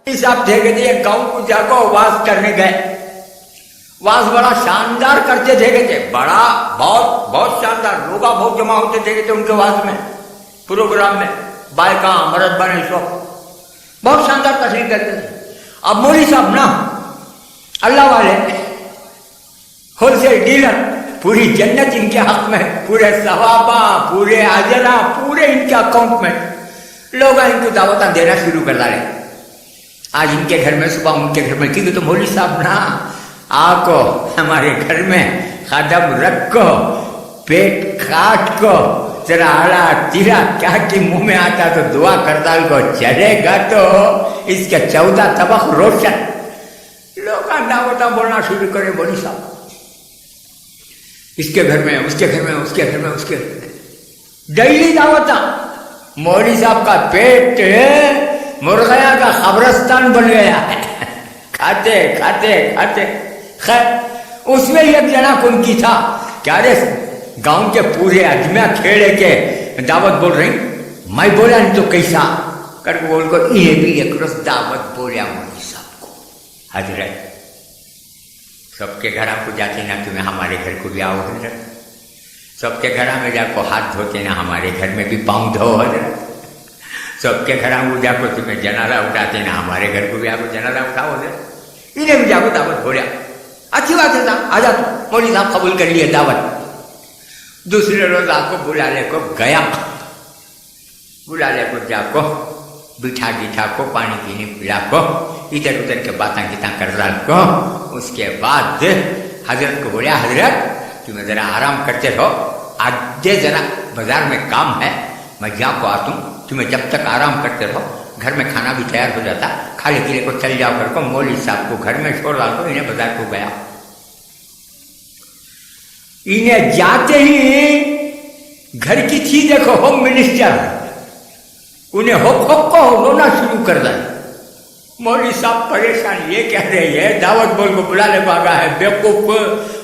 صاحب تھے کہ ایک گاؤں کو جا کر واز کرنے گئے. واز بڑا شاندار کرتے تھے کہ بڑا بہت بہت شاندار. لوگ بہت جمع ہوتے تھے کہ ان کے واز میں پروگرام میں بائکاں مرد بنے سب بہت شاندار تقریر کرتے تھے. اب مولوی صاحب نا اللہ والے ہول سیل ڈیلر, پوری جنت ان کے حق میں, پورے ثوابہ پورے اجرا پورے ان کے اکاؤنٹ میں. لوگ ان کو دعوتیں دینا شروع کر ڈالے. آج ان کے گھر میں صبح ان کے گھر میں, کیونکہ تو مولوی صاحب نا آکو ہمارے گھر میں قدم رکھو, پیٹ کاٹ کو ذرا آڑا تیرا کیا کہ منہ میں آتا تو دعا کرتا کو چلے گا تو اس کے 14 طبق روشن. لوگ دعوتیں بولنا شروع کرے مولوی صاحب اس کے گھر میں اس کے گھر میں اس کے گھر میں اس کے گھر میں ڈیلی دعوتیں. مولوی صاحب کا پیٹ مرغیاں کا قبرستان بن گیا ہے, کھاتے کھاتے کھاتے. خیر اس میں ایک جنا کن کی تھا کیا رے گاؤں کے پورے اجمیا کھیڑے کے دعوت بول رہی. میں بولا نہیں تو کیسا کر کے بول کر یہ بھی ایک روز دعوت بولیا مولوی صاحب کو. حضرت سب کے گھر آپ کو جاتے نا تمہیں ہمارے گھر کو بھی آؤ حضرت. سب کے گھر میں جا کو ہاتھ دھوتے نا ہمارے گھر میں بھی پاؤں دھو حضرت. سب کے گھر میں جا کو تمہیں جنازہ اٹھاتے نا ہمارے گھر کو بھی آپ کو جنازہ اٹھاؤ حضرت. انہیں بھی جا کو دعوت بولیا. اچھی بات ہے صاحب آ جا تو مولوی صاحب قبول کر لیے دعوت. دوسرے روز آپ کو بلالے کو گیا, بلالے کو جا کو بٹھا بٹھا کو پانی پینے پلا کو ادھر ادھر کے باتیں کتنا کر رہا کو. اس کے بعد حضرت کو بولیا حضرت تمہیں ذرا آرام کرتے رہو, آج ذرا بازار میں کام ہے, میں جا کو آتا ہوں, تمہیں جب تک آرام کرتے رہو گھر میں کھانا بھی تیار ہو جاتا, کھانے پینے کو چل جاؤ کر کو. مولوی صاحب کو گھر میں چھوڑ ڈال کو انہیں بازار کو گیا. انہیں جاتے ہی گھر کی چیز دیکھو ہوم منسٹر, انہیں ہوک ہوک کو رونا شروع کر دیا. مولوی صاحب پریشان, یہ کہہ رہے ہیں دعوت بول کو بلانے کو آگا ہے بیوقوف,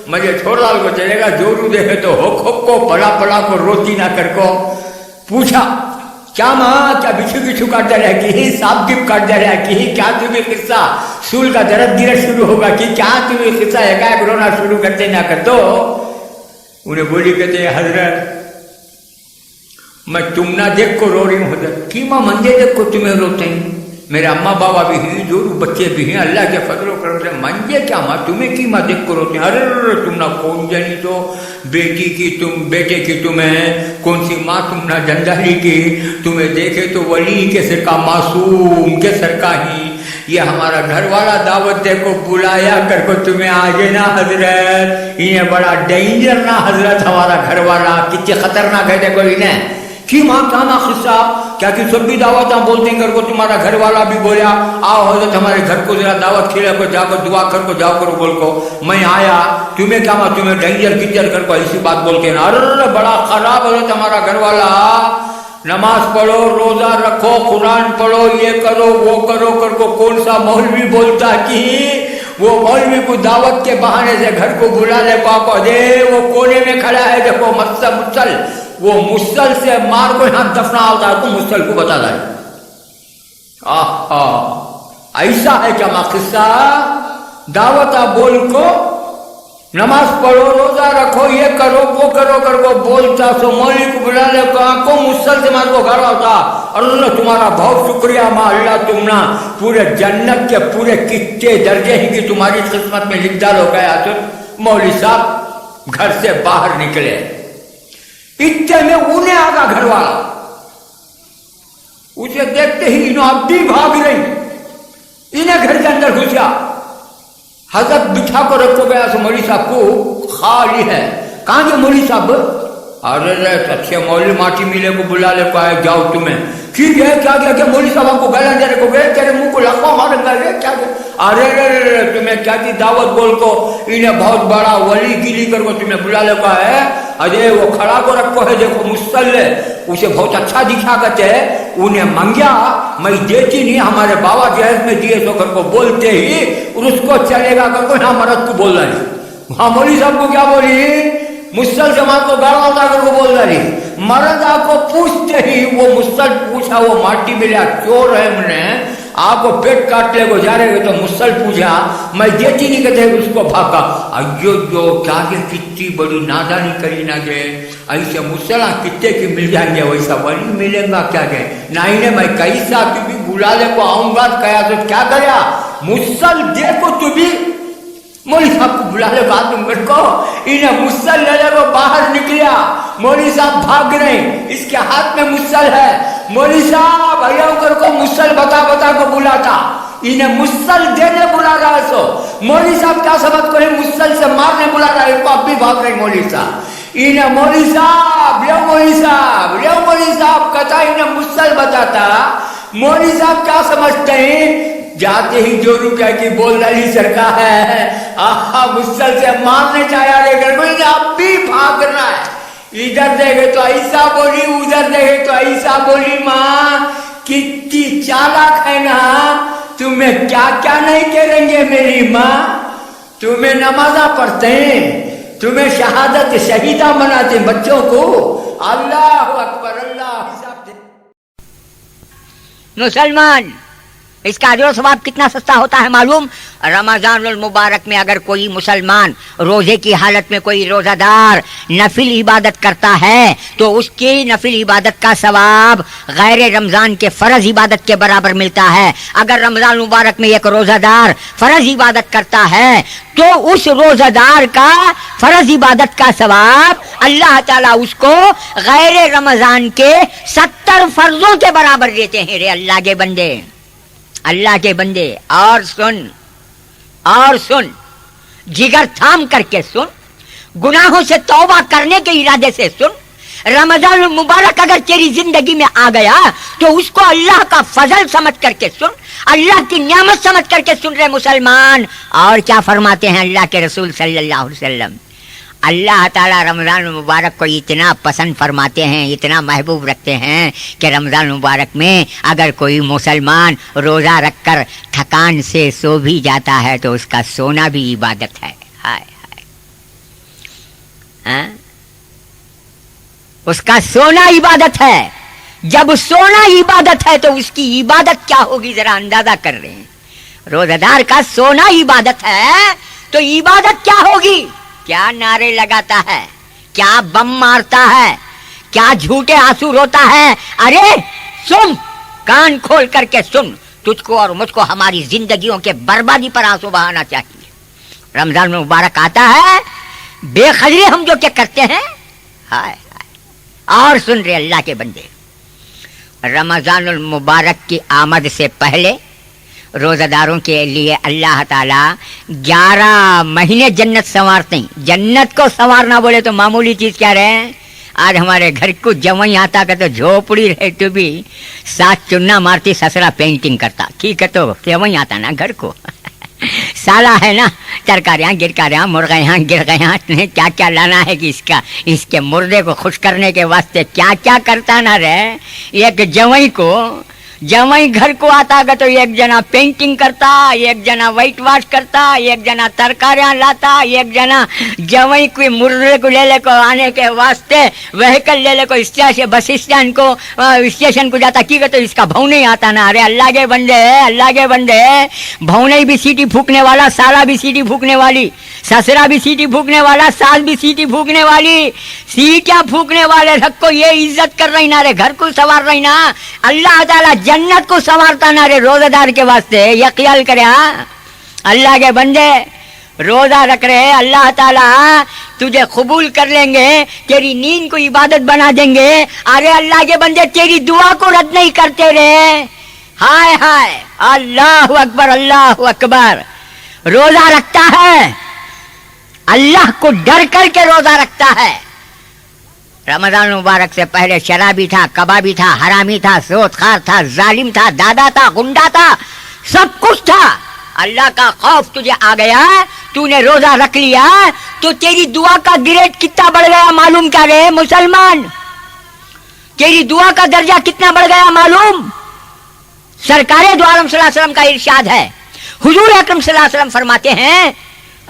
مجھے چھوڑ ڈال کو چلے گا, جورو دیکھے تو ہوک ہوک کو پلا پلا کو روتی نہ کر کو. پوچھا کیا ماں کیا بچھو بچھو کاٹتے رہے کی, سانپ گپ کاٹتے رہے کی, کیا تمہیں قصہ سول کا درد گرد شروع ہوگا کہ کیا تمہیں قصہ ایک رونا شروع کرتے نہ کر دو. انہیں بولی کہتے ہیں حضرت میں تم نہ دیکھ کو رو رہی ہوں حضرت, کی ماں منجے دیکھ کو تمہیں روتے ہیں, میرے اماں بابا بھی ہیں, جو بچے بھی ہیں, اللہ کے فضل و کرم سے منجے کیا ماں تمہیں کی ماں دیکھ کو روتے ہیں. ارے تم نہ کون جانی تو بیٹی کی تم بیٹے کی تمہیں کون سی ماں تم نہ جندہری کی, تمہیں دیکھے تو ولی کے سر کا معصوم کے سر کا ہی, یہ ہمارا گھر والا دعوت دے کو بلایا کر کو تمہیں آگے نا حضرت, یہ بڑا ڈینجر نا حضرت ہمارا گھر والا, کتنے خطرناک ہے دیکھو انہیں کی ماں کیا نا قصہ کیا کہ سب بھی دعوت بولتے ہیں کر کو تمہارا گھر والا بھی بولیا آؤ حضرت ہمارے گھر کو ذرا دعوت کھیلا کو جا کر دعا کر کو جاؤ کرو بول کو. میں آیا تمہیں کیا ماں تمہیں ڈینجر کچر کر کو ایسی بات بولتے ہیں. ارے بڑا خراب حضرت ہمارا گھر والا, نماز پڑھو روزہ رکھو قرآن پڑھو یہ کرو وہ کرو کر کو. کون سا مولوی بولتا کہ وہ مولوی کو دعوت کے بہانے سے گھر کو بلا لے پاپا دے, وہ کونے میں کھڑا ہے دیکھو مسل وہ مسل سے مار کو یہاں دفنا ہوتا ہے تو مسل کو بتا دے. ایسا ہے کیا ماں قصہ, دعوت بول کو نماز پڑھو روزہ رکھو یہ کرو وہ کرو کر کو بولتا سو مولوی کو بلا لے کو مسل سے مار کو گھر ہوتا. اللہ تمہارا بہت شکریہ ماں, اللہ تم نا پورے جنت کے پورے کتنے درجے ہی کی تمہاری قسمت میں لکھ ڈال ہو گیا. تو مولوی صاحب گھر سے باہر نکلے, اتنے میں انہیں آگا گھر والا, اسے دیکھتے ہی انہوں اب بھی بھاگ رہی, انہیں گھر کے اندر گھسیا. حضرت بٹھا کو رکھو گیا سو مولوی صاحب کو خالی ہے. کہاں گے مولوی صاحب؟ ارے اچھے مولوی ماٹی ملے کو بلا لے کو آئے جاؤ تمہیں ٹھیک ہے کیا گیا کہ مولوی صاحب کو گلا دے کو گئے تیرے منہ کو لقمہ مارے گئے کیا گیا. ارے تمہیں کیا کی دعوت بول کو انہیں بہت بڑا ولی گیلی کر کو تمہیں بلا لے کو ہے. ارے وہ کھڑا کو رکھو ہے دیکھو مسل ہے, اسے بہت اچھا دکھا کرتے ہیں. انہیں منگیا میں دیتی نہیں, ہمارے بابا جہیز میں دیے تو کر کو بولتے ہی اس کو چلے گا کر کو یہاں مرد کو بول رہی. وہاں مولوی صاحب کو کیا بولی مسل سے مار کو گاڑا ہوتا کر کو بول رہی. مرد آپ کو پوچھتے ہی وہ مسل پوچھا وہ ماٹی ملیا چور ہے, ہم نے آپ کو پیٹ کاٹنے کو جا رہے تو مسل پوجا میں دیتی نہیں کہتے اس کو بھاگا ایو جو کیا کتنی بڑی نادانی کری نہ گئے ایسے مسل کتنے کی مل جائیں گے ویسا ولی ملے گا کیا گئے نہیں میں کیسا کہ بھی بلا لے کو آؤں گا کہا تو کیا گیا مسل دیکھو تو بھی مولوی صاحب کو بلا لے بات تم کو انہیں مسل لے لے کو باہر نکلیا مولوی صاحب بھاگ رہے اس کے ہاتھ میں مسل ہے مولوی صاحب ایوکر کو مسل بتا کو بلاتا انہیں مسل دینے بلا رہا ہے سو مولوی صاحب کیا سبب کرے مسل سے مارنے بلا رہا ہے کو اب بھی بھاگ رہے مولوی صاحب انہیں مولوی صاحب کہتا انہیں مسل بتاتا مولوی صاحب کیا سمجھتے ہیں جاتے ہی جو رکا کہ بول علی سرکار ہے آہا مسل سے مارنے چاہیا رہے گا کوئی اب بھی بھاگنا ہے ادھر دیکھے تو ایسا بولی ادھر دیکھے تو ایسا بولی ماں کتنی چالاک ہے نا تمہیں کیا کیا نہیں کریں گے میری ماں تمہیں نمازہ پڑھتے ہیں تمہیں شہادت شہیدہ مناتے ہیں بچوں کو اللہ اکبر اللہ مسلمان اس کا اجر و ثواب کتنا سستا ہوتا ہے معلوم رمضان المبارک میں اگر کوئی مسلمان روزے کی حالت میں کوئی روزہ دار نفل عبادت کرتا ہے تو اس کی نفل عبادت کا ثواب غیر رمضان کے فرض عبادت کے برابر ملتا ہے اگر رمضان المبارک میں ایک روزہ دار فرض عبادت کرتا ہے تو اس روزہ دار کا فرض عبادت کا ثواب اللہ تعالیٰ اس کو غیر رمضان کے 70 فرضوں کے برابر دیتے ہیں رے اللہ کے بندے اور سن جگر تھام کر کے سن گناہوں سے توبہ کرنے کے ارادے سے سن رمضان المبارک اگر تیری زندگی میں آ گیا تو اس کو اللہ کا فضل سمجھ کر کے سن اللہ کی نعمت سمجھ کر کے سن رہے مسلمان اور کیا فرماتے ہیں اللہ کے رسول صلی اللہ علیہ وسلم اللہ تعالیٰ رمضان المبارک کو اتنا پسند فرماتے ہیں اتنا محبوب رکھتے ہیں کہ رمضان المبارک میں اگر کوئی مسلمان روزہ رکھ کر تھکان سے سو بھی جاتا ہے تو اس کا سونا بھی عبادت ہے اس کا سونا عبادت ہے جب سونا عبادت ہے تو اس کی عبادت کیا ہوگی ذرا اندازہ کر رہے ہیں روزہ دار کا سونا عبادت ہے تو عبادت کیا ہوگی کیا نعرے لگاتا ہے کیا بم مارتا ہے کیا جھوٹے آنسو روتا ہے ارے سن کان کھول کر کے سن تجھ کو اور مجھ کو ہماری زندگیوں کے بربادی پر آنسو بہانا چاہیے رمضان مبارک آتا ہے بے خبری ہم جو کیا کرتے ہیں اور سن رہے اللہ کے بندے رمضان المبارک کی آمد سے پہلے روزہ داروں کے لیے اللہ تعالیٰ 11 مہینے جنت سنوارتے ہیں جنت کو سنوارنا بولے تو معمولی چیز کیا رہے آج ہمارے گھر کو جوئی آتا کہ تو جھوپڑی رہے تو بھی ساتھ چننا مارتی سسرا پینٹنگ کرتا ٹھیک ہے تو جوئی آتا نا گھر کو سالا ہے نا ترکاریاں گرکاریاں مرغیاں گر گیاں کیا کیا لانا ہے کہ اس کے مردے کو خوش کرنے کے واسطے کیا کیا کرتا نہ رہے ایک جوئی گھر کو آتا گا تو ایک جنا پینٹنگ کرتا ایک جنا وائٹ واش کرتا ایک جنا ترکاریاں لاتا ایک جنا جوئی کوئی مردے کو لے کو آنے کے واسطے وہیکل لے کو بس اسٹیشن کو جاتا کی تو اس کا بھاؤ نہیں آتا نا ارے اللہ کے بندے بھاؤ نہیں بھی سیٹی پھونکنے والا سالا بھی سیٹی پھونکنے والی سسرا بھی سیٹی پھونکنے والا ساس بھی سیٹی پھونکنے والی سیٹیاں پھونکنے والے رکھ کو یہ عزت کر رہی نا رے گھر کو سوار رہی نا اللہ تعالیٰ جنت کو سنوارتا نہ رے روزہ دار کے واسطے یہ خیال کرے اللہ کے بندے روزہ رکھ رہے اللہ تعالیٰ تجھے قبول کر لیں گے تیری نیند کو عبادت بنا دیں گے ارے اللہ کے بندے تیری دعا کو رد نہیں کرتے رہے ہائے اللہ اکبر روزہ رکھتا ہے اللہ کو ڈر کر کے روزہ رکھتا ہے رمضان مبارک سے پہلے شرابی تھا کبابی تھا حرامی تھا سود خار تھا ظالم تھا دادا تھا گنڈا تھا سب کچھ تھا اللہ کا خوف تجھے آ گیا تو نے روزہ رکھ لیا تو تیری دعا کا گریڈ کتنا بڑھ گیا معلوم کیا رہے مسلمان تیری دعا کا درجہ کتنا بڑھ گیا معلوم سرکار دو عالم صلی اللہ علیہ وسلم کا ارشاد ہے حضور اکرم صلی اللہ علیہ وسلم فرماتے ہیں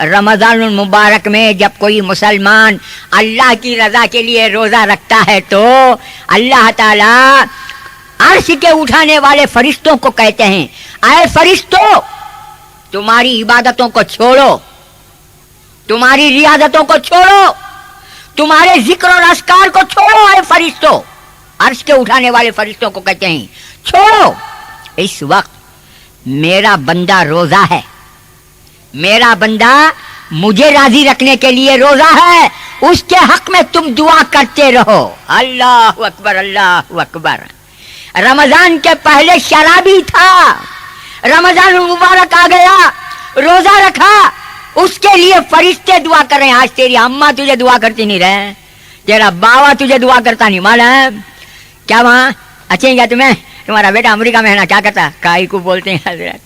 رمضان المبارک میں جب کوئی مسلمان اللہ کی رضا کے لیے روزہ رکھتا ہے تو اللہ تعالیٰ अर्श के उठाने वाले फरिश्तों को कहते हैं, आए फरिश्तों, तुम्हारी इबादतों को छोड़ो, तुम्हारी रियादतों को छोड़ो, तुम्हारे जिक्र और अस्कार को छोड़ो। आए फरिश्तों, अर्श के उठाने वाले फरिश्तों को कहते हैं, छोड़ो, इस वक्त मेरा बंदा रोजा है, मेरा बंदा मुझे राजी रखने के लिए रोजा है, उसके हक में तुम दुआ करते रहो। अल्लाह अकबर, अल्लाह अकबर। रमजान के पहले शराबी था, रमजान मुबारक आ गया, रोजा रखा, उसके लिए फरिश्ते दुआ कर रहे हैं। आज तेरी अम्मा तुझे दुआ करती नहीं रहे, तेरा बाबा तुझे दुआ करता नहीं, मालूम क्या? वहां अच्छे क्या तुम्हें? तुम्हारा बेटा अमेरिका में है ना, क्या करता? काई को बोलते हैं हजरत,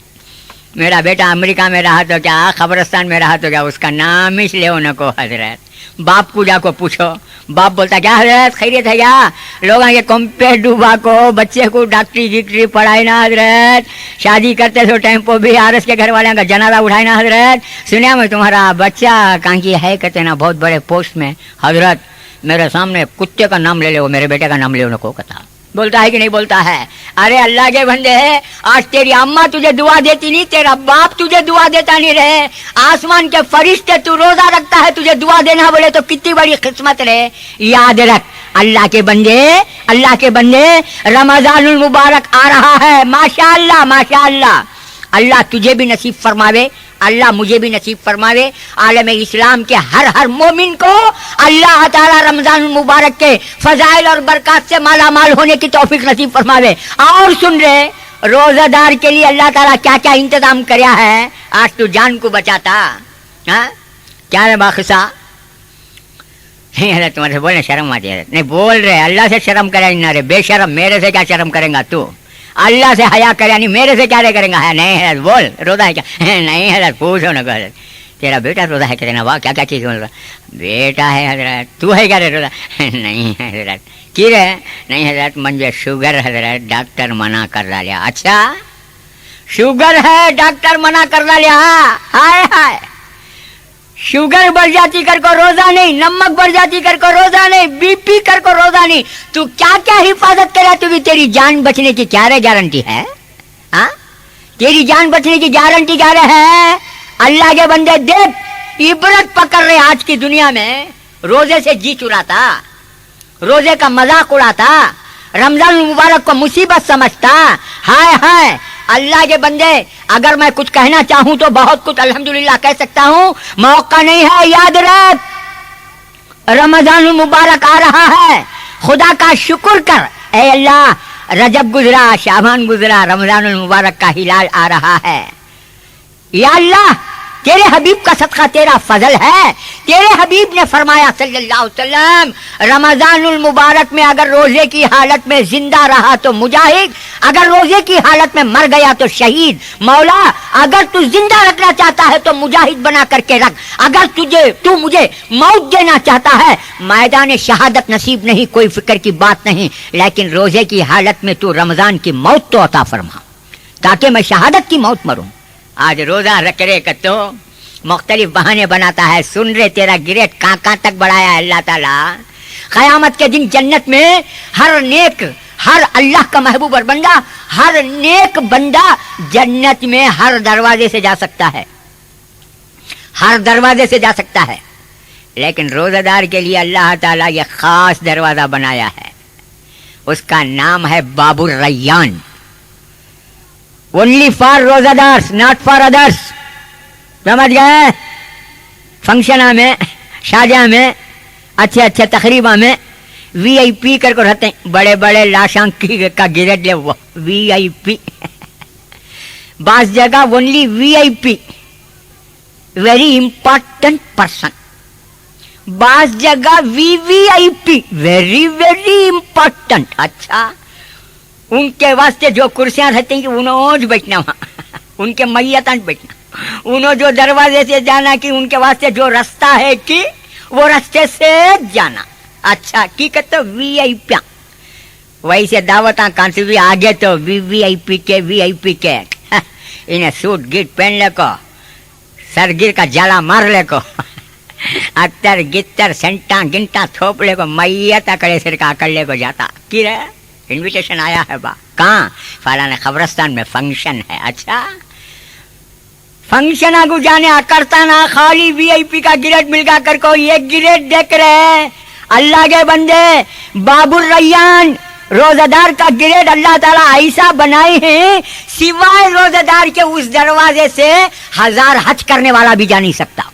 मेरा बेटा अमेरिका में रहा तो क्या, खबरस्तान में रहा तो क्या, उसका नाम ही ले उनको हजरत। बाप पूजा को पूछो, बाप बोलता क्या हजरत खैरियत है क्या? लोग आगे कंपेयर डूबा को बच्चे को डॉक्टरी गिक्टरी पढ़ाए ना हजरत, शादी करते तो टेम्पो भी आरस के घर वाले का जनाजा उठाए ना हजरत। सुनिया मैं तुम्हारा बच्चा कहाँ की है, कहते ना बहुत बड़े पोस्ट में। हजरत मेरे सामने कुत्ते का नाम ले लो, मेरे बेटे का नाम ले उनको कहता, बोलता है कि नहीं बोलता है? अरे अल्लाह के बंदे है, आज तेरी अम्मा तुझे दुआ देती नहीं, तेरा बाप तुझे दुआ देता नहीं रहे, आसमान के फरिश्ते, तू रोजा रखता है तुझे दुआ देना बोले तो कितनी बड़ी किस्मत रहे। याद रख अल्लाह के बंदे, अल्लाह के बंदे, रमजानुल मुबारक आ रहा है, माशाअल्लाह माशाअल्लाह। अल्लाह तुझे भी नसीब फरमावे, अल्लाह मुझे भी नसीब फरमावे, आलम इस्लाम के हर हर मोमिन को अल्लाह ताला रमजान मुबारक के फजाइल और बरकत से माला माल होने की तौफीक नसीब फरमावे। और सुन रहे, रोजादार के लिए अल्लाह ताला क्या क्या इंतजाम करया है। आज तू जान को बचाता, हाँ क्या रे बाखसा? नहीं तुम्हारे बोलने शर्म आती है? नहीं बोल रहे, अल्लाह से शर्म करे ना रे बेशरम, मेरे से क्या शर्म करेगा तू? अल्लाह से हया करे नहीं, मेरे से क्या रे करेगा? है नहीं है, बोल रोजा है क्या? नहीं है, पूछो ना कर, तेरा बेटा रोजा है कहते ना, वाह क्या क्या चीज बोल रहा? बेटा है हजरत, तू है क्या रे रोजा? नहीं है हजरत, की रे? नहीं हजरत मुझे शुगर हजरत, डॉक्टर मना कर डालिया। अच्छा शुगर है, डॉक्टर मना कर डालिया? हाय हाय, शुगर बढ़ जाती कर को रोजा नहीं, नमक बढ़ जाती कर को रोजा नहीं, बीपी कर को रोजा नहीं, तू क्या क्या हिफाजत करा? तू भी तेरी जान बचने की क्या रे गारंटी है? हाँ तेरी जान बचने की गारंटी क्या रे है? अल्लाह के बंदे देख, इबरत पकड़ रहे आज की दुनिया में, रोजे से जी चुराता, रोजे का मजाक उड़ाता, रमजान मुबारक को मुसीबत समझता। हाय हाय अल्लाह के बंदे, अगर मैं कुछ कहना चाहूं तो बहुत कुछ अल्हम्दुलिल्लाह कह सकता हूं, मौका नहीं है। याद रख रमजान मुबारक आ रहा है, खुदा का शुक्र कर। ए अल्लाह रजब गुजरा, शाबान गुजरा, रमजान मुबारक का हिलाल आ रहा है। या अल्लाह तेरे हबीब का सदका तेरा फजल है, तेरे हबीब ने फरमाया सल्लल्लाहु अलैहि वसल्लम, रमजानुल मुबारक में अगर रोजे की हालत में जिंदा रहा तो मुजाहिद, अगर रोजे की हालत में मर गया तो शहीद। मौला अगर तू जिंदा रखना चाहता है तो मुजाहिद बना करके रख, अगर तू मुझे मौत देना चाहता है, मैदान शहादत नसीब नहीं, कोई फिक्र की बात नहीं, लेकिन रोजे की हालत में तू रमजान की मौत तो अता फरमा, ताकि मैं शहादत की मौत मरूं। आज रोजा रख रे तो मुख्तलिफ बहाने बनाता है। सुन रे, तेरा गिरेट कहाँ तक बढ़ाया है अल्लाह ताला। क़यामत के दिन जन्नत में हर नेक, हर अल्लाह का महबूब और बंदा, हर नेक बंदा जन्नत में हर दरवाजे से जा सकता है, हर दरवाजे से जा सकता है, लेकिन रोजादार के लिए अल्लाह ताला ये खास दरवाजा बनाया है, उसका नाम है बाबुर रैयान। ओनली फॉर रोजादार्स, नॉट फॉर अदर्स। समझ गए? फंक्शन में, शादियां में, अच्छे अच्छे तकरीबा में VIP करके रहते हैं, बड़े बड़े लाशांकी का गिरट ले वो VIP। बास जगह only VIP, very important person. बास जगह VVIP, वेरी वेरी इंपॉर्टेंट। अच्छा, उनके वास्ते जो कुर्सियां रहती हैं उन्होंने बैठना वहां, उनके मैयतान बैठना, उन्होंने जो दरवाजे से जाना कि उनके वास्ते जो रास्ता है कि वो रास्ते से जाना। अच्छा की कहते VIP, वैसे दावता कांसी भी आगे तो VVIP के इन्हें सूट गिट पहन ले को, सरगिर का जाला मार ले को, अत्तर गित्तर सेंटा गिंटा थोप ले को, मैयता करे सिर का आकड़ ले को जाता की रे। इनविटेशन आया है बा, कहाँ? फलाना खबरस्तान में फंक्शन है। अच्छा, फंक्शन आगू जाने करता ना, खाली वीआईपी का गिरेट मिलगा कर को ये गिरेट देख रहे हैं। अल्लाह के बंदे, बाबुल रैयान रोजादार का गिरेट अल्लाह ताला ऐसा बनाए हैं, सिवाय रोजादार के उस दरवाजे से 1000 हज करने वाला भी जा नहीं सकता,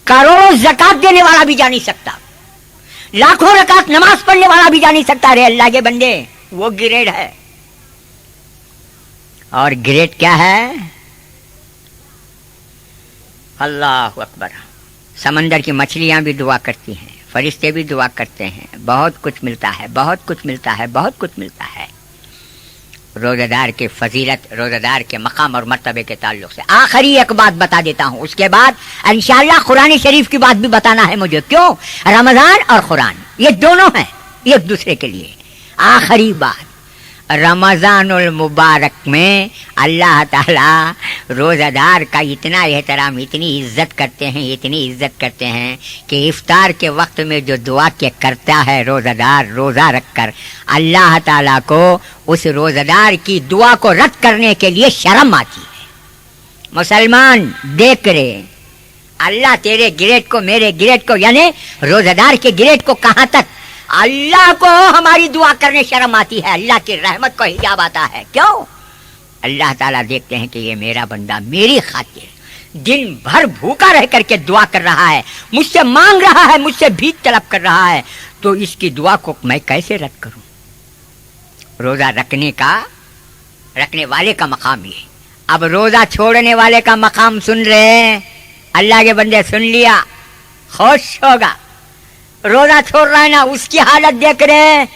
करोड़ों ज़कात देने वाला भी जा नहीं सकता, लाखों रकात नमाज पढ़ने वाला भी जा नहीं सकता। रे अल्लाह के बंदे, वो ग्रेड है। और ग्रेड क्या है? अल्लाह अकबर। समंदर की मछलियां भी दुआ करती हैं, फरिश्ते भी दुआ करते हैं, बहुत कुछ मिलता है, बहुत कुछ मिलता है, बहुत कुछ मिलता है। रोज़ादार के फजीलत, रोज़ादार के मकाम और मर्तबे के ताल्लुक से आखिरी एक बात बता देता हूँ, उसके बाद इंशाअल्लाह कुरान शरीफ की बात भी बताना है मुझे। क्यों? रमज़ान और कुरान ये दोनों हैं एक दूसरे के लिए। आखिरी बात, रमज़ानुल मुबारक में अल्लाह ताला रोज़ादार का इतना एहतराम, इतनी इज्जत करते हैं, इतनी इज्जत करते हैं कि इफ्तार के वक्त में जो दुआ के करता है रोज़ादार रोज़ा रख कर, अल्लाह ताला को उस रोज़ादार की दुआ को रद्द करने के लिए शर्म आती है। मुसलमान देख रहे, अल्लाह तेरे गिरेट को, मेरे गिरेट को, यानी रोज़ादार के गिरेट को कहाँ तक अल्लाह को हमारी दुआ करने शर्म आती है, अल्लाह की रहमत को हिजाब आता है। क्यों? अल्लाह ताला देखते हैं कि ये मेरा बंदा मेरी खातिर दिन भर भूखा रह करके दुआ कर रहा है, मुझसे मांग रहा है, मुझसे भीख तलब कर रहा है, तो इसकी दुआ को मैं कैसे रद्द करूं? रोजा रखने वाले का मकाम ये। अब रोजा छोड़ने वाले का मकाम सुन रहे हैं, अल्लाह के बंदे सुन लिया, खुश होगा। रोजा छोड़ रहा है ना, उसकी हालत देख रहे हैं,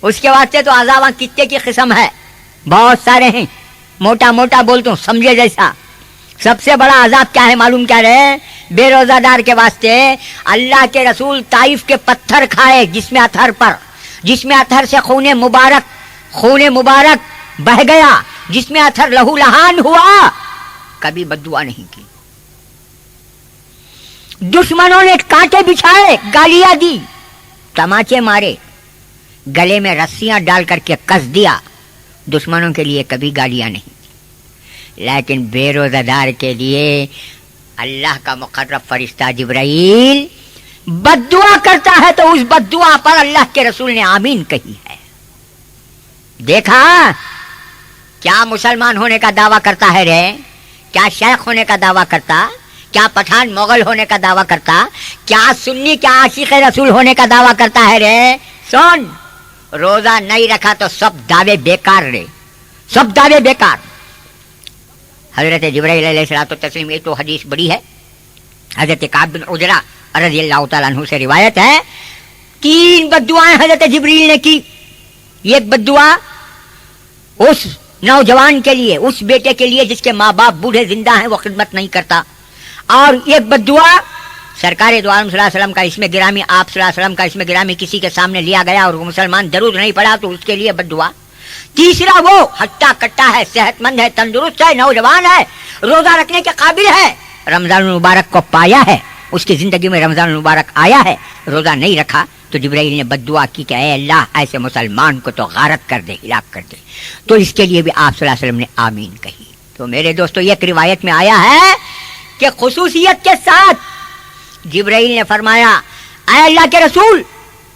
उसके वास्ते तो अज़ाब कितने की किस्म है, बहुत सारे हैं। मोटा मोटा बोलता हूँ, समझे जैसा। सबसे बड़ा अज़ाब क्या है मालूम क्या है? बेरोजादार के वास्ते अल्लाह के रसूल ताइफ के पत्थर खाए, जिसमें अथर से खून मुबारक बह गया, जिसमें अथर लहू लहान हुआ, कभी बद्दुआ नहीं की। दुश्मनों ने कांटे बिछाए, गालियां दी, तमाचे मारे, गले में रस्सियां डाल करके कस दिया, दुश्मनों के लिए कभी गालियां नहीं। लेकिन बेरोज़ादार के लिए अल्लाह का मुकर्रब फरिश्ता जिब्राइल बद्दुआ करता है, तो उस बद्दुआ पर अल्लाह के रसूल ने आमीन कही है। देखा क्या मुसलमान होने का दावा करता है रे? क्या शेख होने का दावा करता? क्या पठान मुगल होने का दावा करता? क्या सुन्नी, क्या आशिक रसूल होने का दावा करता है रे? सुन, रोजा नहीं रखा तो सब दावे बेकार रे, सब दावे बेकार। हजरत जिब्राइल अलैहिस्सलातु तस्लीम, ये तो हदीस बड़ी है, हजरत काब बिन उजरा रज़ियल्लाहु तआला अन्हु से रिवायत है, 3 बद्दुआएं हजरत जिब्रील ने की। एक बद्दुआ उस नौजवान के लिए, उस बेटे के लिए जिसके माँ बाप बूढ़े जिंदा हैं, वो खिदमत नहीं करता, और एक बद्दुआ सरकार दो आलम सल्लल्लाहु अलैहि वसल्लम का इसमें गिरामी, आप सल्लल्लाहु अलैहि वसल्लम का इसमें गिरामी किसी के सामने लिया गया और वो मुसलमान दरूद नहीं पड़ा, तो उसके लिए बद्दुआ। तीसरा, वो हट्टा कट्टा है, सेहतमंद है, तंदुरुस्त है, नौजवान है, रोजा रखने के काबिल है, रमजान मुबारक को पाया है, उसकी जिंदगी में रमजान मुबारक आया है, रोजा नहीं रखा, तो जिब्राइल ने बद्दुआ की कि ऐ अल्लाह, ऐसे मुसलमान को तो गारत कर दे, हिलाक कर दे। तो इसके लिए भी आप सल्लल्लाहु अलैहि वसल्लम ने आमीन कही। तो मेरे दोस्तों, एक रिवायत में आया है कि खुसूसियत के साथ जिब्राइल ने फरमाया, ऐ अल्लाह के रसूल,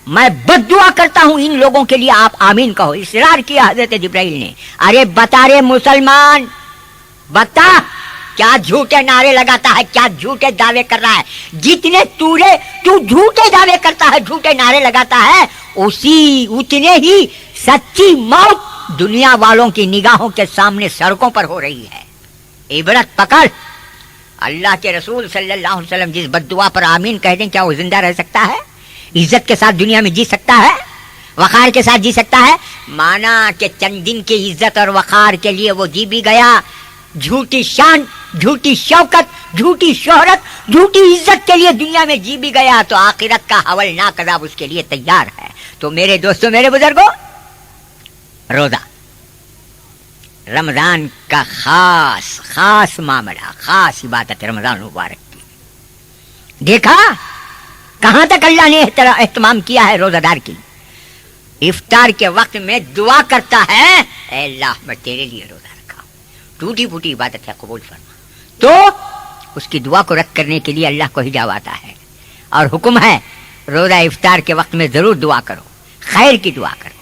मैं बद्दुआ करता हूं इन लोगों के लिए, आप आमीन कहो। इसरार किया हजरत जिब्राइल ने। अरे बता रे मुसलमान, बता, क्या झूठे नारे लगाता है, क्या झूठे दावे कर रहा है? जितने तू झूठे दावे करता है, झूठे नारे लगाता है, उतने ही सच्ची मौत दुनिया वालों की निगाहों के सामने सड़कों पर हो रही है। इबरत पकड़। अल्लाह के रसूल सल्लल्लाहु अलैहि वसल्लम जिस बद्दुआ पर आमीन कह दें, क्या वो जिंदा रह सकता है? इज्जत के साथ दुनिया में जी सकता है? वकार के साथ जी सकता है? माना कि चंद दिन की इज्जत और वकार के लिए वो जी भी गया, झूठी शान, झूठी शौकत, झूठी शोहरत, झूठी इज्जत के लिए दुनिया में जी भी गया, तो आखिरत का हवलनाक अज़ाब उसके लिए तैयार है। तो मेरे दोस्तों, मेरे बुजुर्गों, रोजा रमजान का खास मामला, खास इबादत रमजान मुबारक की। देखा कहां तक अल्लाह ने एहतमाम किया है रोजादार की। इफ्तार के वक्त में दुआ करता है, ऐ अल्लाह मैं तेरे लिए रोजा रखा हूं, टूटी फूटी इबादत है, कबूल फरमा। तो उसकी दुआ को रद्द करने के लिए अल्लाह को हिजाब आता है और हुक्म है रोजा इफ्तार के वक्त में जरूर दुआ करो, खैर की दुआ करो,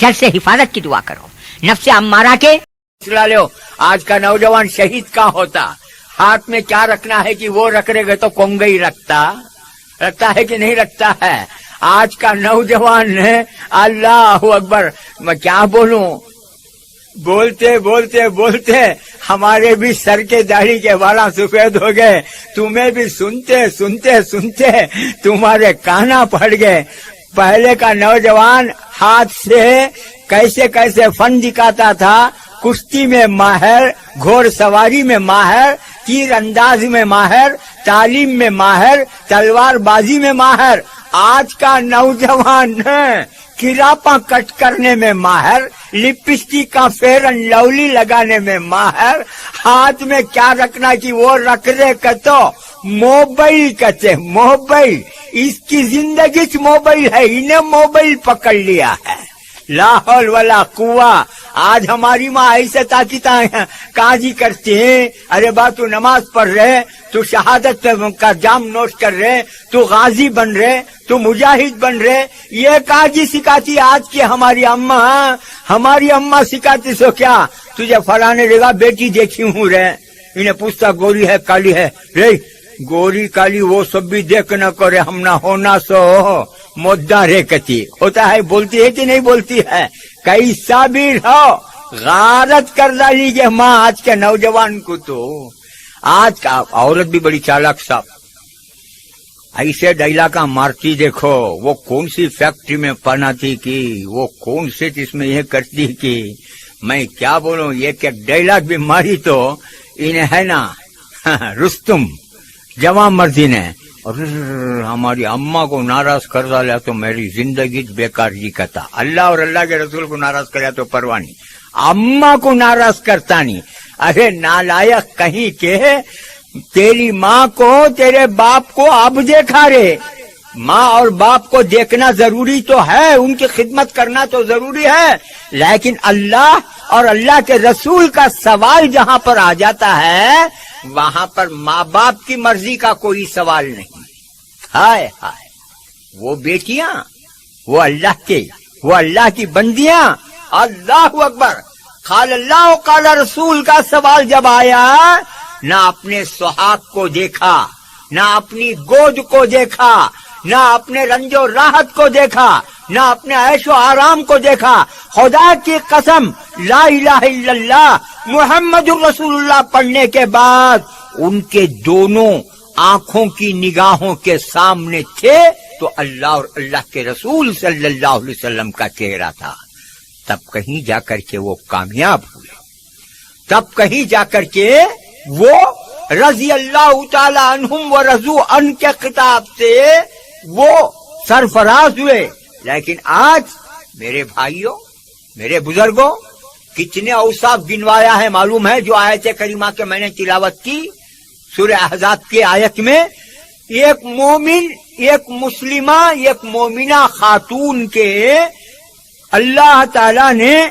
शर से हिफाजत की दुआ करो, नफ्स अम्मारा के चला लो। आज का नौजवान शहीद का होता, हाथ में क्या रखना है कि वो रख रहे तो कोंगई रखता है कि नहीं रखता है। आज का नौजवान है, अल्लाह अकबर, मैं क्या बोलूं, बोलते बोलते बोलते हमारे भी सर के दाढ़ी के वाला सफेद हो गए, तुम्हें भी सुनते सुनते सुनते तुम्हारे काना पड़ गए। पहले का नौजवान हाथ से कैसे कैसे फन दिखाता था, कुश्ती में माहिर, घोड़ सवारी में माहिर, तीर अंदाज में माहिर, तालीम में माहिर, तलवारबाजी में माहिर। आज का नौजवान है किरापा कट करने में माहिर, लिपस्टिक का फेयर एंड लवली लगाने में माहिर, हाथ में क्या रखना कि वो रख रहे तो मोबाइल कहते, मोबाइल, इसकी जिंदगी मोबाइल है, इन्हें मोबाइल पकड़ लिया है। लाहौल वाला कुआ। आज हमारी माँ ऐसे ताकीता काजी करती है, अरे बा तू नमाज पढ़ रहे, तू शहादत का जाम नोश कर रहे, तू गाजी बन रहे, तू मुजाहिद बन रहे, ये काजी सिखाती आज की हमारी अम्मा सिखाती। सो क्या तुझे फलाने जगह बेटी देखी हूँ रे, इन्हें पूछता गोरी है काली है रे, गोरी काली वो सब भी देख न करे, हम ना होना सो मुद्दा रे कती होता है, बोलती है कि नहीं बोलती है। कैसा भी हो गारत कर डाली के माँ आज के नौजवान को। तो आज का औरत भी बड़ी चालाक साहब, ऐसे डैला का मारती देखो, वो कौन सी फैक्ट्री में पनाती की, वो कौन से इसमें यह करती की, मैं क्या बोलूं। एक एक डायलॉग भी मारी तो इन्हें है ना रुस्तुम जवान मर्दी ने, और हमारी अम्मा को नाराज कर डाला तो मेरी जिंदगी बेकार जी कहता। अल्लाह और अल्लाह के रसूल को नाराज कराया तो परवाह नहीं, अम्मा को नाराज करता नहीं। अरे नालायक कहीं के, तेरी माँ को तेरे बाप को अब देखा रे। माँ और बाप को देखना जरूरी तो है, उनकी खिदमत करना तो जरूरी है, लेकिन अल्लाह और अल्लाह के रसूल का सवाल जहाँ पर आ जाता है वहाँ पर माँ बाप की मर्जी का कोई सवाल नहीं। हाय हाय, वो बेटियां, वो अल्लाह की बंदियां, अल्लाह अकबर। काल अल्लाह काल रसूल का सवाल जब आया, ना अपने सुहाग को देखा, ना अपनी गोद को देखा, ना अपने रंजो राहत को देखा, ना अपने ऐशो आराम को देखा। खुदा की कसम, ला इलाहा इल्लल्लाह मुहम्मदुर रसूलुल्लाह पढ़ने के बाद उनके दोनों आंखों की निगाहों के सामने थे तो अल्लाह और अल्लाह के रसूल सल्लल्लाहु अलैहि वसल्लम का चेहरा था। तब कहीं जाकर के वो कामयाब हुए, तब कहीं जाकर के वो रजी अल्लाह ताला अन्हुम व रजू अन के खिताब से वो सरफराज हुए। लेकिन आज मेरे भाइयों, मेरे बुजुर्गों, कितने औसाफ गिनवाया है मालूम है। जो आयत करीमा के मैंने तिलावत की सूरह अहज़ाब की आयत में, एक मोमिन, एक मुस्लिमा, एक मोमिना खातून के अल्लाह ताला ने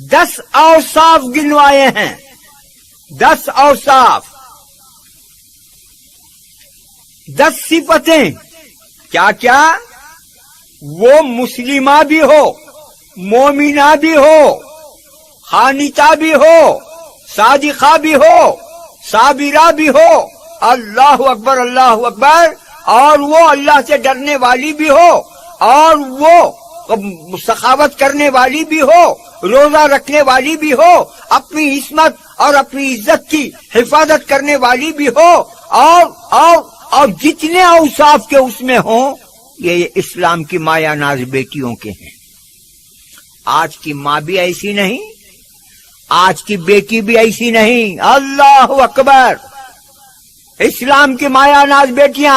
10 औसाफ गिनवाए हैं। 10 औसाफ, 10 सिफतें। क्या क्या? वो मुस्लिमा भी हो, मोमिना भी हो, खानिता भी हो, सादिका भी हो, साबिरा भी हो, अल्लाह अकबर अल्लाह अकबर, और वो अल्लाह से डरने वाली भी हो, और वो सखावत करने वाली भी हो, रोजा रखने वाली भी हो, अपनी इस्मत और अपनी इज्जत की हिफाजत करने वाली भी हो, और जितने औसाफ के उसमें हो, ये इस्लाम की माया नाज बेटियों के हैं। आज की माँ भी ऐसी नहीं, आज की बेटी भी ऐसी नहीं। अल्लाह अकबर। इस्लाम की माया नाज बेटियां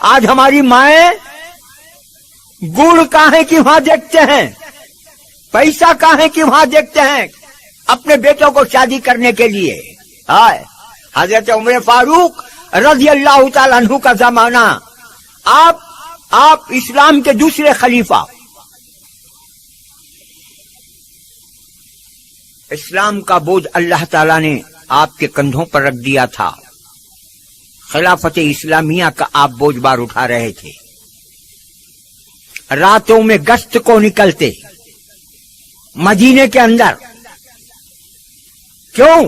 आज हमारी माएं गुड़ काहे की वहां देखते हैं, पैसा काहे की वहां देखते हैं अपने बेटों को शादी करने के लिए। हाय, हजरत उमर फारूक रज़ी अल्लाह ताला अन्हु का जमाना, आप इस्लाम के दूसरे खलीफा, اسلام کا بوجھ اللہ تعالیٰ نے آپ کے کندھوں پر رکھ دیا تھا. خلافت اسلامیہ کا آپ بوجھ بار اٹھا رہے تھے. راتوں میں گشت کو نکلتے مدینے کے اندر. کیوں؟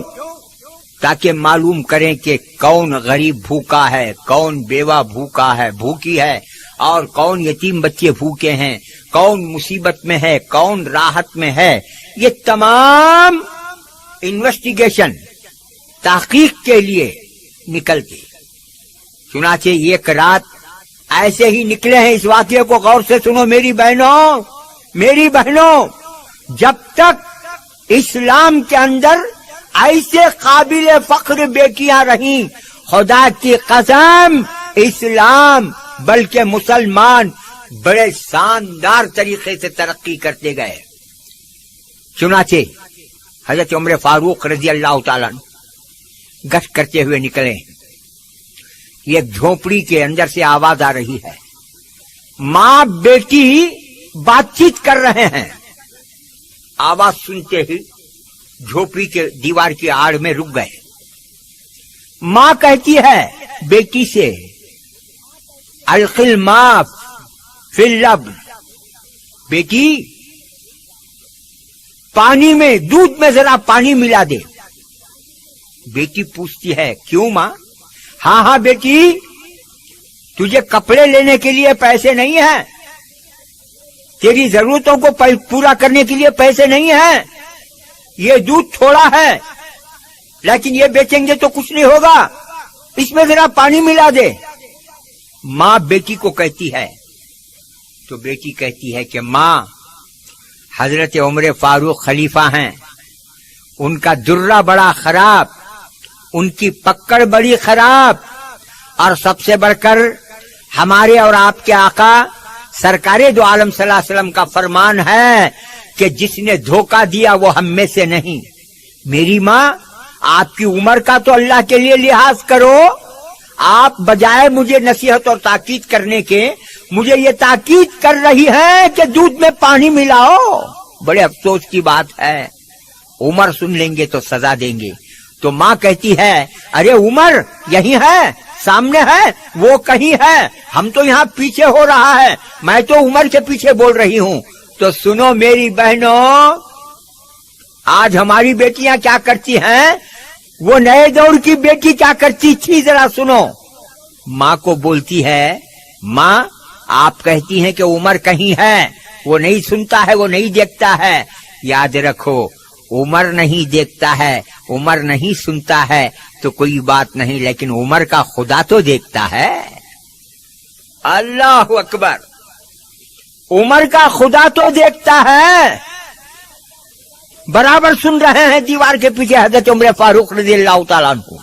تاکہ معلوم کریں کہ کون غریب بھوکا ہے, کون بیوہ بھوکا ہے, بھوکی ہے, اور کون یتیم بچے بھوکے ہیں, کون مصیبت میں ہے, کون راحت میں ہے. یہ تمام انویسٹیگیشن تحقیق کے لیے نکلتے. چنانچہ ایک رات ایسے ہی نکلے ہیں. اس واقعے کو غور سے سنو میری بہنوں, میری بہنوں. جب تک اسلام کے اندر ایسے قابل فخر بیٹیاں رہیں, خدا کی قسم اسلام بلکہ مسلمان بڑے شاندار طریقے سے ترقی کرتے گئے. چنانچہ حضرت عمر فاروق رضی اللہ تعالیٰ گشت کرتے ہوئے نکلے. ایک جھونپڑی کے اندر سے آواز آ رہی ہے. ماں بیٹی بات چیت کر رہے ہیں. آواز سنتے ہی جھونپڑی کے دیوار کی آڑ میں رک گئے. ماں کہتی ہے بیٹی سے, القی الماء فی اللبن, بیٹی پانی میں, دودھ میں ذرا پانی ملا دے. بیٹی پوچھتی ہے کیوں ماں؟ ہاں ہاں بیٹی, تجھے کپڑے لینے کے لیے پیسے نہیں ہیں, تیری ضرورتوں کو پورا کرنے کے لیے پیسے نہیں ہیں, یہ دودھ تھوڑا ہے لیکن یہ بیچیں گے تو کچھ نہیں ہوگا, اس میں ذرا پانی ملا دے. ماں بیٹی کو کہتی ہے, تو بیٹی کہتی ہے کہ ماں حضرت عمر فاروق خلیفہ ہیں, ان کا درہ بڑا خراب, ان کی پکڑ بڑی خراب, اور سب سے بڑھ کر ہمارے اور آپ کے آقا سرکار دو عالم صلی اللہ علیہ وسلم کا فرمان ہے کہ جس نے دھوکہ دیا وہ ہم میں سے نہیں. میری ماں آپ کی عمر کا تو اللہ کے لیے لحاظ کرو. آپ بجائے مجھے نصیحت اور تاکید کرنے کے مجھے یہ تاکید کر رہی ہے کہ دودھ میں پانی ملاؤ. بڑے افسوس کی بات ہے, عمر سن لیں گے تو سزا دیں گے. تو ماں کہتی ہے ارے عمر یہی ہے, سامنے ہے, وہ کہیں ہے, ہم تو یہاں پیچھے ہو رہا ہے, میں تو عمر کے پیچھے بول رہی ہوں. تو سنو میری بہنوں, آج ہماری بیٹیاں کیا کرتی ہیں, وہ نئے دور کی بیٹی کیا کرتی تھی ذرا سنو. ماں کو بولتی ہے ماں آپ کہتی ہیں کہ عمر کہیں ہے, وہ نہیں سنتا ہے, وہ نہیں دیکھتا ہے. یاد رکھو عمر نہیں دیکھتا ہے, عمر نہیں سنتا ہے تو کوئی بات نہیں, لیکن عمر کا خدا تو دیکھتا ہے. اللہ اکبر, عمر کا خدا تو دیکھتا ہے. برابر سن رہے ہیں دیوار کے پیچھے حضرت عمر فاروق رضی اللہ تعالیٰ عنہ.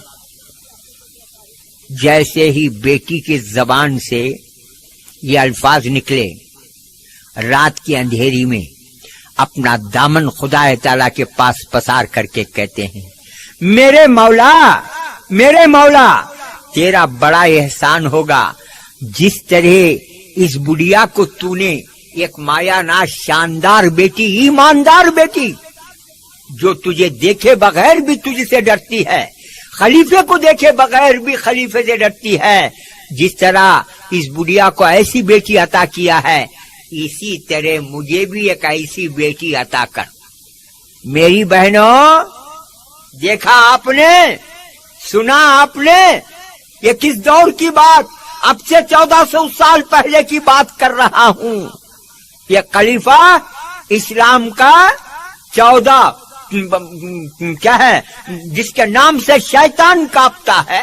جیسے ہی بیٹی کی زبان سے یہ الفاظ نکلے, رات کی اندھیری میں اپنا دامن خدا تعالیٰ کے پاس پسار کر کے کہتے ہیں میرے مولا, میرے مولا, تیرا بڑا احسان ہوگا جس طرح اس بڑھیا کو تو نے ایک مایا ناز شاندار بیٹی, ایماندار بیٹی, جو تجھے دیکھے بغیر بھی تجھ سے ڈرتی ہے, خلیفے کو دیکھے بغیر بھی خلیفے سے ڈرتی ہے, جس طرح اس بڑھیا کو ایسی بیٹی عطا کیا ہے, اسی طرح مجھے بھی ایک ایسی بیٹی عطا کر. میری بہنوں, دیکھا آپ نے, سنا آپ نے, یہ کس دور کی بات, اب سے 1400 سال پہلے کی بات کر رہا ہوں. یہ خلیفہ اسلام کا 14 کیا ہے جس کے نام سے شیطان کاپتا ہے,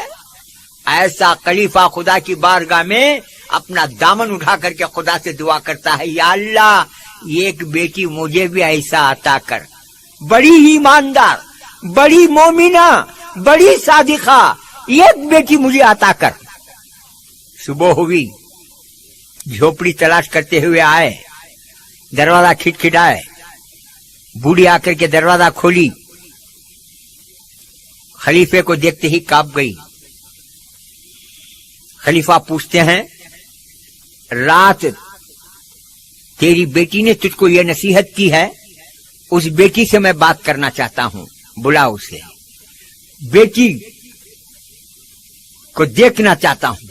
ایسا خلیفہ خدا کی بارگاہ میں اپنا دامن اٹھا کر کے خدا سے دعا کرتا ہے یا اللہ ایک بیٹی مجھے بھی ایسا عطا کر, بڑی ایماندار, بڑی مومنہ, بڑی صادقہ, ایک بیٹی مجھے عطا کر. صبح ہوئی, جھوپڑی تلاش کرتے ہوئے آئے, دروازہ کھٹکھٹائے, بوڑھی آ کر کے دروازہ کھولی, خلیفے کو دیکھتے ہی کانپ گئی. خلیفہ پوچھتے ہیں رات تیری بیٹی نے تجھ کو یہ نصیحت کی ہے؟ उस बेटी से मैं बात करना चाहता हूं, बुला उसे, बेटी को देखना चाहता हूं।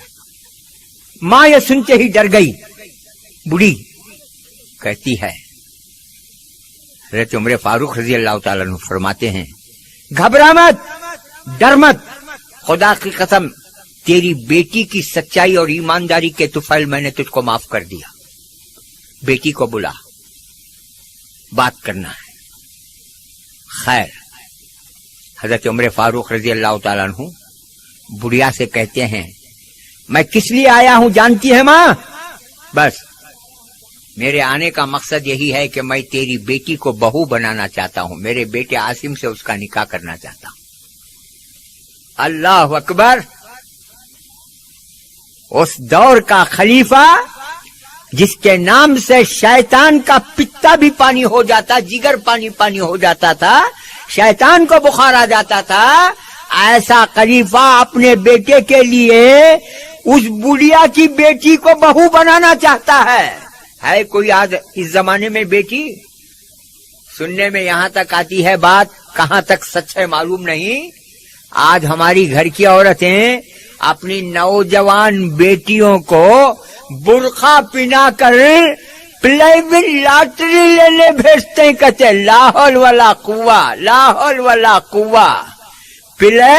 मां ये सुनते ही डर गई। बूढ़ी कहती है, हज़रत उमर फारूक रजी अल्लाह ताला अन्हु फरमाते हैं, घबरा मत, डर मत, खुदा की कसम तेरी बेटी की सच्चाई और ईमानदारी के तुफैल मैंने तुझको माफ कर दिया। बेटी को बुला, बात करना है। खैर, हजरत उमर फारूक रजी अल्लाह ताला अन्हु बुढ़िया से कहते हैं, मैं किस लिए आया हूं जानती है मां? बस मेरे आने का मकसद यही है कि मैं तेरी बेटी को बहू बनाना चाहता हूं, मेरे बेटे आसिम से उसका निकाह करना चाहता हूं। अल्लाह अकबर। उस दौर का खलीफा जिसके नाम से शैतान का पित्ता भी पानी हो जाता, जिगर पानी पानी हो जाता था, शैतान को बुखार आ जाता था, ऐसा खलीफा अपने बेटे के लिए उस बुढ़िया की बेटी को बहू बनाना चाहता है कोई आज इस जमाने में बेटी? सुनने में यहां तक आती है बात, कहां तक सच है मालूम नहीं। आज हमारी घर की औरतें अपनी नौजवान बेटियों को बुर्खा पिना कर प्राइवेट लॉटरी लेने भेजते हैं। कहते लाहौल वाला कुआ, लाहौल वाला कुआ, पिले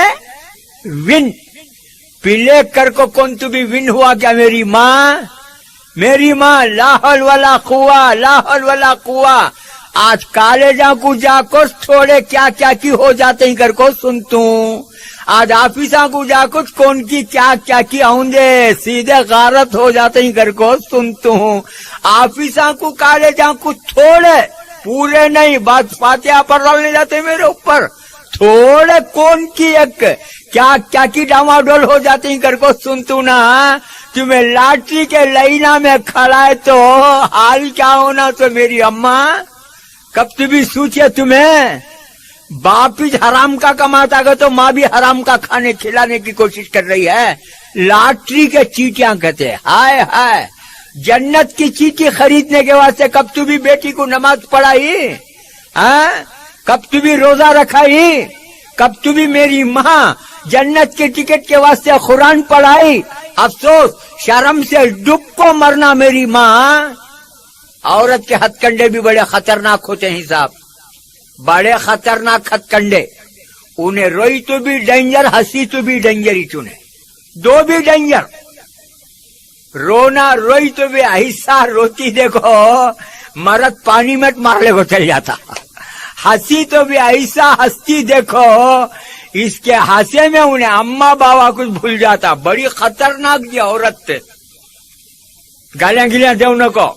विन, पिले कर को कौन तू भी विन हुआ क्या मेरी माँ? मेरी माँ लाहौल वाला कुआ, लाहौल वाला कुआ। आज कॉलेजा को जाकर थोड़े क्या क्या की हो जाते हैं कर को सुनतू। आज ऑफिसा को जाकर कौन की क्या क्या की आऊंगे, सीधे गारत हो जाते हैं कर को सुनतू। ऑफिसा को कॉलेजा को थोड़े, पूरे नहीं, बात फातिहा पर ले जाते मेरे ऊपर, थोड़े कौन की एक क्या क्या की डामाडोल हो जाते हैं कर को सुनतू ना। तुम्हें लाटरी के लाइना में खड़ा है तो हाल क्या होना तो मेरी अम्मा। कब तू भी सोचे तुम्हें बाप ही हराम का कमाता है तो माँ भी हराम का खाने खिलाने की कोशिश कर रही है। लाटरी के चीटियां कहते हैं, हाय हाय, जन्नत की चीटी खरीदने के वास्ते कब तू भी बेटी को नमाज पढ़ाई, कब तू भी रोजा रखाई, कब तू भी मेरी माँ जन्नत के टिकट के वास्ते कुरान पढ़ाई। अफसोस, शर्म से डूब को मरना मेरी माँ। औरत के हथकंडे भी बड़े खतरनाक होते हैं साहब, बड़े खतरनाक हथकंडे। उन्हें रोई तो भी डेंजर, हंसी तो भी डेंजर ही चुने, दो भी डेंजर। रोना रोई तो भी ऐसा रोती देखो मरद पानी में मारने को चल जाता। हंसी तो भी ऐसा हंसती देखो, इसके हासे में उन्हें अम्मा बाबा कुछ भूल जाता। बड़ी खतरनाक ये औरत। गालियां गिलियां दो नको,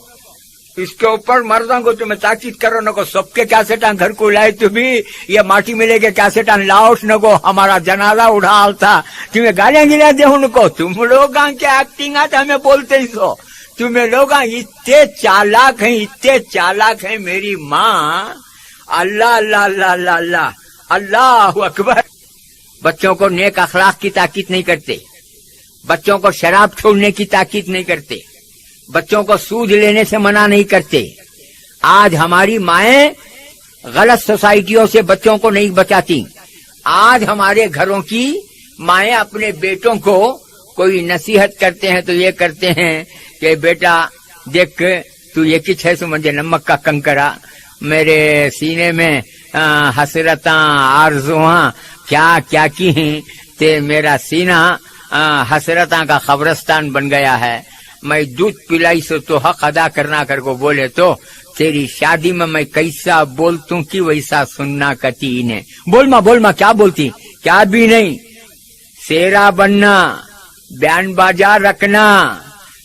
इसके ऊपर मर्दों को तुम्हें ताकीद करो नको, सबके कैसेटान घर को लाए तू भी, ये माटी मिले के कैसेटान लाओ नको, हमारा जनाजा उड़ाल था। तुम्हें गालियां गिलियां दे नको, तुम लोग के एक्टिंग आते हमें बोलते ही सो। तुम्हें लोग इतने चालाक हैं, इतने चालाक हैं मेरी माँ। अल्लाह अल्लाह अल्लाह अल्लाह अल्लाह अल्लाह अकबर। बच्चों को नेक अखलाक की ताकीद नहीं करते, बच्चों को शराब छोड़ने की ताकीद नहीं करते, बच्चों को सूद लेने से मना नहीं करते। आज हमारी माएं गलत सोसाइटियों से बच्चों को नहीं बचाती। आज हमारे घरों की माएं अपने बेटों को कोई नसीहत करते हैं तो ये करते हैं कि बेटा देख तू ये किच है, सो मुझे नमक का कंकरा, मेरे सीने में हसरता आरजुआ क्या क्या की हैं, ते मेरा सीना हसरता का कब्रिस्तान बन गया है। मैं दूध पिलाई सो तो हक अदा करना कर को बोले तो तेरी शादी में मैं कैसा बोलतू कि वैसा सुनना कती ने। बोल माँ क्या बोलती, क्या भी नहीं। शेरा बनना, बयान बाजा रखना,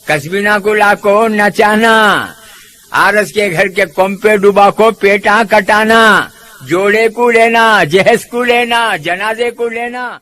कस्बीना गुला को नचाना, आरस के घर के कोम्पे डुबा को पेटा कटाना, जोड़े को लेना, जहेज को लेना, जनाजे को लेना।